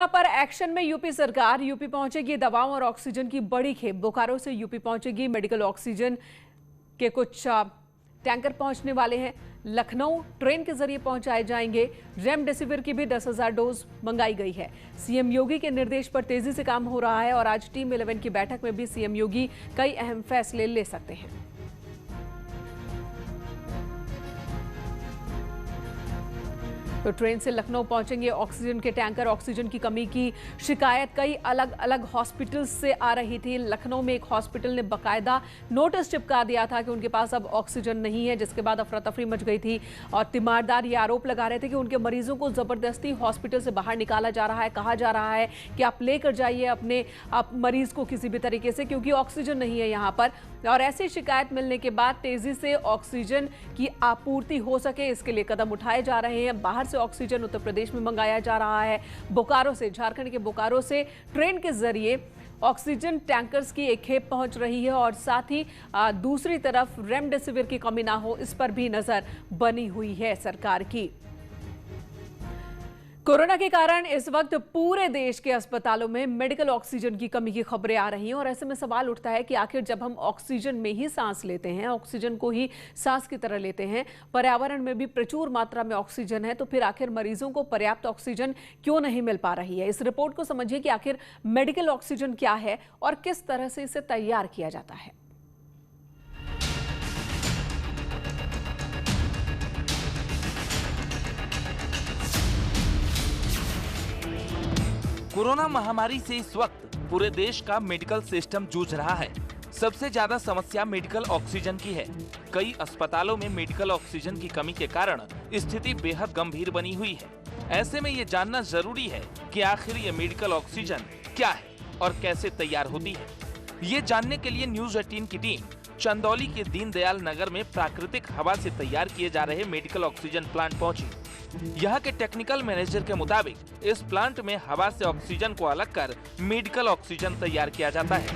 पर एक्शन में यूपी सरकार। यूपी पहुंचेगी दवाओं और ऑक्सीजन की बड़ी खेप। बोकारो से यूपी पहुंचेगी मेडिकल ऑक्सीजन के कुछ टैंकर पहुंचने वाले हैं। लखनऊ ट्रेन के जरिए पहुंचाए जाएंगे। रेमडेसिविर की भी 10,000 डोज मंगाई गई है। सीएम योगी के निर्देश पर तेजी से काम हो रहा है और आज टीम 11 की बैठक में भी सीएम योगी कई अहम फैसले ले सकते हैं। तो ट्रेन से लखनऊ पहुंचेंगे ऑक्सीजन के टैंकर। ऑक्सीजन की कमी की शिकायत कई अलग अलग हॉस्पिटल से आ रही थी। लखनऊ में एक हॉस्पिटल ने बकायदा नोटिस चिपका दिया था कि उनके पास अब ऑक्सीजन नहीं है, जिसके बाद अफरा तफरी मच गई थी और तीमारदार ये आरोप लगा रहे थे कि उनके मरीजों को जबरदस्ती हॉस्पिटल से बाहर निकाला जा रहा है। कहा जा रहा है कि आप लेकर जाइए अपने मरीज को किसी भी तरीके से, क्योंकि ऑक्सीजन नहीं है यहाँ पर। और ऐसी शिकायत मिलने के बाद तेजी से ऑक्सीजन की आपूर्ति हो सके, इसके लिए कदम उठाए जा रहे हैं। बाहर से ऑक्सीजन उत्तर प्रदेश में मंगाया जा रहा है। बोकारो से, झारखंड के बोकारो से ट्रेन के जरिए ऑक्सीजन टैंकर्स की एक खेप पहुंच रही है और साथ ही दूसरी तरफ रेमडेसिविर की कमी ना हो, इस पर भी नजर बनी हुई है सरकार की। कोरोना के कारण इस वक्त पूरे देश के अस्पतालों में मेडिकल ऑक्सीजन की कमी की खबरें आ रही हैं और ऐसे में सवाल उठता है कि आखिर जब हम ऑक्सीजन में ही सांस लेते हैं, ऑक्सीजन को ही सांस की तरह लेते हैं, पर्यावरण में भी प्रचुर मात्रा में ऑक्सीजन है, तो फिर आखिर मरीजों को पर्याप्त ऑक्सीजन क्यों नहीं मिल पा रही है। इस रिपोर्ट को समझिए कि आखिर मेडिकल ऑक्सीजन क्या है और किस तरह से इसे तैयार किया जाता है। कोरोना महामारी से इस वक्त पूरे देश का मेडिकल सिस्टम जूझ रहा है। सबसे ज्यादा समस्या मेडिकल ऑक्सीजन की है। कई अस्पतालों में मेडिकल ऑक्सीजन की कमी के कारण स्थिति बेहद गंभीर बनी हुई है। ऐसे में ये जानना जरूरी है कि आखिर ये मेडिकल ऑक्सीजन क्या है और कैसे तैयार होती है। ये जानने के लिए न्यूज 18 की टीम चंदौली के दीनदयाल नगर में प्राकृतिक हवा से तैयार किए जा रहे मेडिकल ऑक्सीजन प्लांट पहुंची। यहाँ के टेक्निकल मैनेजर के मुताबिक इस प्लांट में हवा से ऑक्सीजन को अलग कर मेडिकल ऑक्सीजन तैयार किया जाता है।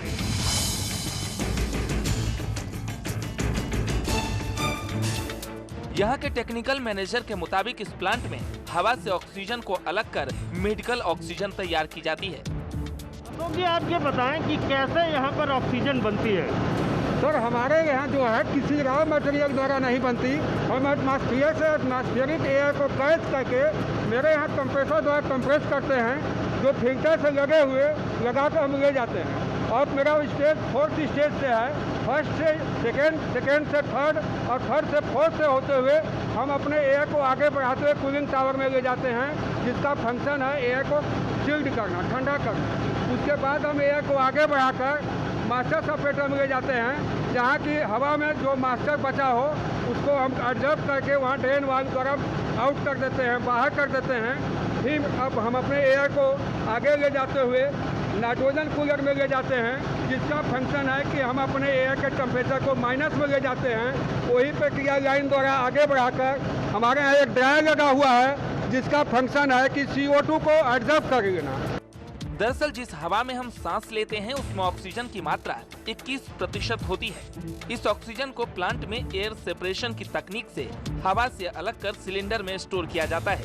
यहाँ के टेक्निकल मैनेजर के मुताबिक इस प्लांट में हवा से ऑक्सीजन को अलग कर मेडिकल ऑक्सीजन तैयार की जाती है। तो जी आप ये बताएं कि कैसे यहाँ पर ऑक्सीजन बनती है। सर हमारे यहाँ जो है किसी रॉ मटेरियल द्वारा नहीं बनती। हम एटमॉस्फेयर से एटमॉस्फेरिक एयर को कैच करके मेरे यहाँ कंप्रेसर द्वारा कंप्रेस करते हैं, जो फिल्टर से लगा कर हम ले जाते हैं। और मेरा स्टेज 4th स्टेज से है। फर्स्ट से सेकेंड से थर्ड और थर्ड से फोर्थ से होते हुए हम अपने एयर को आगे बढ़ाते हुए कूलिंग टावर में ले जाते हैं, जिसका फंक्शन है एयर को चिल्ड करना, ठंडा करना। उसके बाद हम एयर को आगे बढ़ाकर मास्टर सेपरेटर में ले जाते हैं, जहाँ की हवा में जो मास्टर बचा हो उसको हम एडजस्ट करके वहाँ ड्रेन वाल्व द्वारा आउट कर देते हैं, बाहर कर देते हैं। फिर अब हम अपने एयर को आगे ले जाते हुए नाइट्रोजन कूलर में ले जाते हैं, जिसका फंक्शन है कि हम अपने एयर के टेम्परेचर को माइनस में ले जाते हैं। वही प्रक्रिया लाइन द्वारा आगे बढ़ाकर हमारे यहाँ एक ड्रायर लगा हुआ है, जिसका फंक्शन है कि CO2 को एडजस्ट कर लेना। दरअसल जिस हवा में हम सांस लेते हैं उसमें ऑक्सीजन की मात्रा 21% होती है। इस ऑक्सीजन को प्लांट में एयर सेपरेशन की तकनीक से हवा से अलग कर सिलेंडर में स्टोर किया जाता है।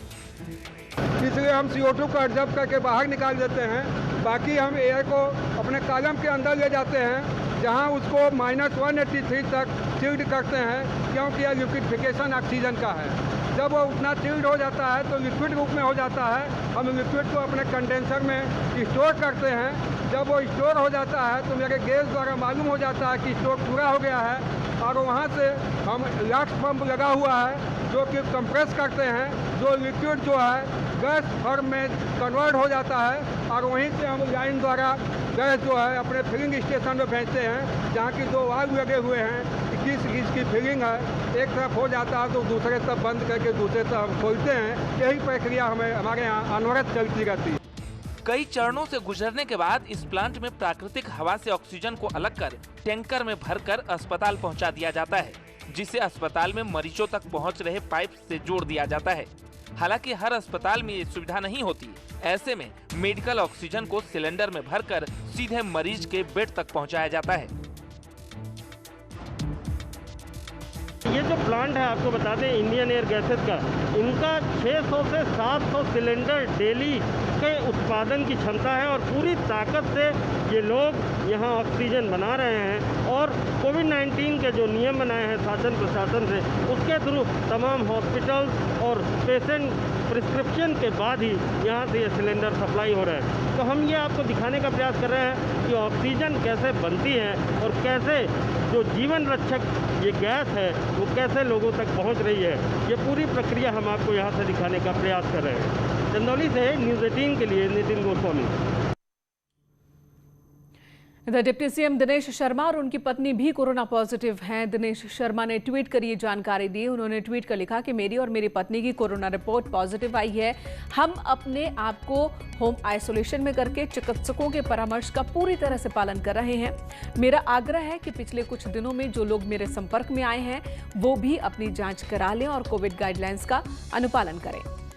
इसलिए हम CO2 को एडजस्ट करके बाहर निकाल देते हैं। बाकी हम एयर को अपने कॉलम के अंदर ले जाते हैं, जहां उसको -183 तक चिल्ड करते हैं, क्योंकि यह लिक्विडिफिकेशन ऑक्सीजन का है। जब वो उतना चिल्ड हो जाता है तो लिक्विड रूप में हो जाता है। हम लिक्विड को अपने कंडेंसर में स्टोर करते हैं। जब वो स्टोर हो जाता है तो मेरे गैस द्वारा मालूम हो जाता है कि स्टोर पूरा हो गया है, और वहाँ से हम लैक्स पंप लगा हुआ है जो कि कंप्रेस करते हैं, जो लिक्विड जो है गैस फॉर्म में कन्वर्ट हो जाता है, और वहीं से हम लाइन द्वारा गैस जो है अपने फिलिंग स्टेशन में भेजते हैं, जहाँ की 2 वाल्व लगे हुए हैं। इसकी फिलिंग है, एक तरफ हो जाता है तो दूसरे तरफ बंद करके दूसरे तरफ हम खोलते हैं। यही प्रक्रिया हमारे यहाँ अनवरत चलती रहती है। कई चरणों से गुजरने के बाद इस प्लांट में प्राकृतिक हवा से ऑक्सीजन को अलग कर टैंकर में भरकर अस्पताल पहुंचा दिया जाता है, जिसे अस्पताल में मरीजों तक पहुंच रहे पाइप से जोड़ दिया जाता है। हालांकि हर अस्पताल में ये सुविधा नहीं होती। ऐसे में मेडिकल ऑक्सीजन को सिलेंडर में भरकर सीधे मरीज के बेड तक पहुंचाया जाता है। ये जो प्लांट है आपको बता दें इंडियन एयर गैसेस का, इनका 600 से 700 सिलेंडर डेली उसके उत्पादन की क्षमता है और पूरी ताकत से ये लोग यहाँ ऑक्सीजन बना रहे हैं। और कोविड-19 के जो नियम बनाए हैं शासन प्रशासन से, उसके थ्रू तमाम हॉस्पिटल्स और पेशेंट प्रिस्क्रिप्शन के बाद ही यहाँ से ये सिलेंडर सप्लाई हो रहे हैं। तो हम ये आपको दिखाने का प्रयास कर रहे हैं कि ऑक्सीजन कैसे बनती है और कैसे जो जीवन रक्षक ये गैस है वो कैसे लोगों तक पहुँच रही है। ये पूरी प्रक्रिया हम आपको यहाँ से दिखाने का प्रयास कर रहे हैं। चंदौली से न्यूज़ 18 के लिए नितिन गोस्वामी। इधर डिप्टी सीएम दिनेश शर्मा और उनकी पत्नी भी कोरोना पॉजिटिव हैं। दिनेश शर्मा ने ट्वीट कर ये जानकारी दी। उन्होंने ट्वीट कर लिखा कि मेरी और मेरी पत्नी की कोरोना रिपोर्ट पॉजिटिव आई है। हम अपने आप को होम आइसोलेशन में करके चिकित्सकों के परामर्श का पूरी तरह से पालन कर रहे हैं। मेरा आग्रह है कि पिछले कुछ दिनों में जो लोग मेरे संपर्क में आए हैं वो भी अपनी जांच करा लें और कोविड गाइडलाइंस का अनुपालन करें।